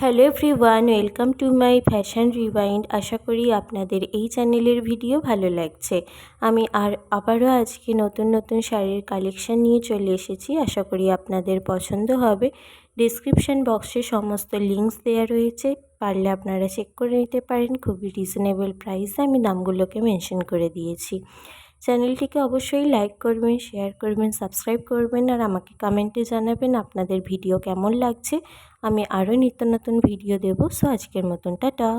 Hello everyone, welcome to my fashion rewind. আশা করি আপনাদের এই চ্যানেলের ভিডিও ভালো লাগছে। আমি আবারও আজকে নতুন নতুন শাড়ির কালেকশন নিয়ে চলে এসেছি। আশা করি আপনাদের পছন্দ হবে। ডেসক্রিপশন বক্সে সমস্ত লিঙ্কস দেওয়া রয়েছে, পারলে আপনারা চেক করে নিতে পারেন। খুবই রিজনেবল প্রাইসে আমি দামগুলোকে মেনশন করে দিয়েছি। চ্যানেলটিকে অবশ্যই লাইক করবেন, শেয়ার করবেন, সাবস্ক্রাইব করবেন আর আমাকে কমেন্টে জানাবেন আপনাদের ভিডিও কেমন লাগছে। আমি আরও নিত্য নতুন ভিডিও দেবো। সো আজকের মতন টাটা।